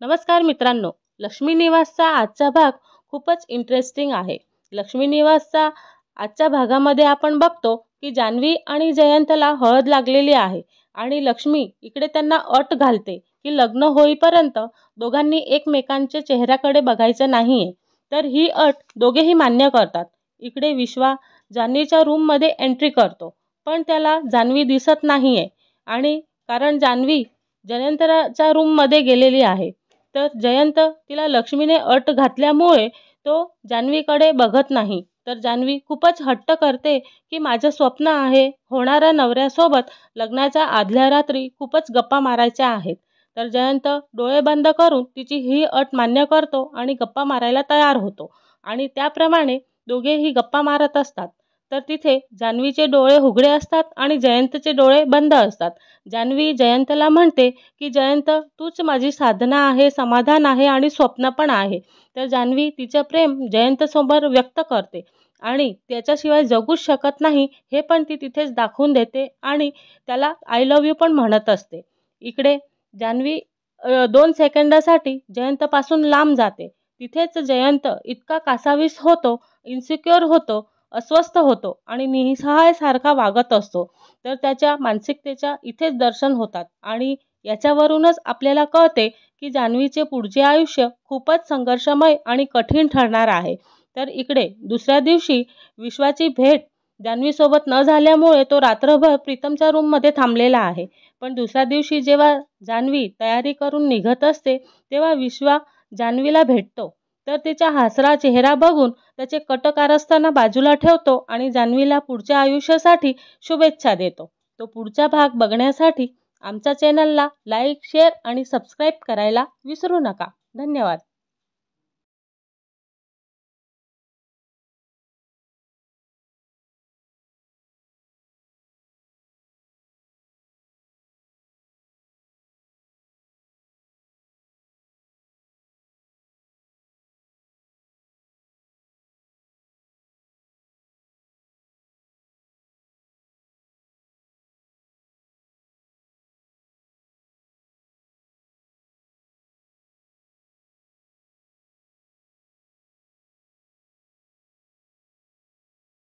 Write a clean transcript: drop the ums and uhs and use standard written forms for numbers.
नमस्कार मित्रांनो, लक्ष्मी निवासचा आजचा भाग खूपच इंटरेस्टिंग आहे. लक्ष्मी निवासचा आजच्या भागामध्ये आपण बघतो की जान्हवी आणि जयंतला हळद लागलेली आहे आणि लक्ष्मी इकडे त्यांना अट घालते की लग्न होईपर्यंत दोघांनी एकमेकांच्या चेहऱ्याकडे बघायचं नाहीये. तर ही अट दोघेही मान्य करतात. इकडे विश्वा जान्हवीच्या रूममध्ये एंट्री करतो, पण त्याला जान्हवी दिसत नाहीये आणि कारण जान्हवी जयंतच्या रूममध्ये गेलेली आहे. तर जयंत तिला लक्ष्मीने अट घातल्यामुळे तो जान्हवीकडे बघत नाही. तर जान्हवी खूपच हट्ट करते की माझं स्वप्न आहे होणाऱ्या नवऱ्यासोबत लग्नाच्या आदल्या रात्री खूपच गप्पा मारायच्या आहेत. तर जयंत डोळे बंद करून तिची ही अट मान्य करतो आणि गप्पा मारायला तयार होतो आणि त्याप्रमाणे दोघेही गप्पा मारत असतात. तर तिथे जान्हवीचे डोळे उघडे असतात आणि जयंतचे डोळे बंद असतात. जान्हवी जयंतला म्हणते की जयंत तूच माझी साधना आहे, समाधान आहे आणि स्वप्न पण आहे. तर जान्हवी तिचं प्रेम जयंतसमोर व्यक्त करते आणि त्याच्याशिवाय जगूच शकत नाही हे पण ती तिथेच दाखवून देते आणि त्याला आय लव्ह यू पण म्हणत असते. इकडे जान्हवी 2 सेकंदासाठी जयंतपासून लांब जाते. तिथेच जयंत इतका कासावीस होतो, इन्सिक्युअर होतो, अस्वस्थ होतो आणि निसहायसारखा वागत असतो. तर त्याच्या मानसिकतेच्या इथेच दर्शन होतात आणि याच्यावरूनच आपल्याला कळते की जान्हवीचे पुढचे आयुष्य खूपच संघर्षमय आणि कठीण ठरणार आहे. तर इकडे दुसऱ्या दिवशी विश्वाची भेट जान्हवीसोबत न झाल्यामुळे तो रात्रभर प्रीतमच्या रूममध्ये थांबलेला आहे. पण दुसऱ्या दिवशी जेव्हा जान्हवी तयारी करून निघत असते तेव्हा विश्वा जान्हवीला भेटतो. तर तिचा हसरा चेहरा बघून त्याचे कट कारस्थाना बाजूला ठेवतो आणि जान्हवीला पुढच्या आयुष्यासाठी शुभेच्छा देतो. तो पुढचा भाग बघण्यासाठी आमच्या चॅनलला लाईक, शेअर आणि सबस्क्राईब करायला विसरू नका. धन्यवाद.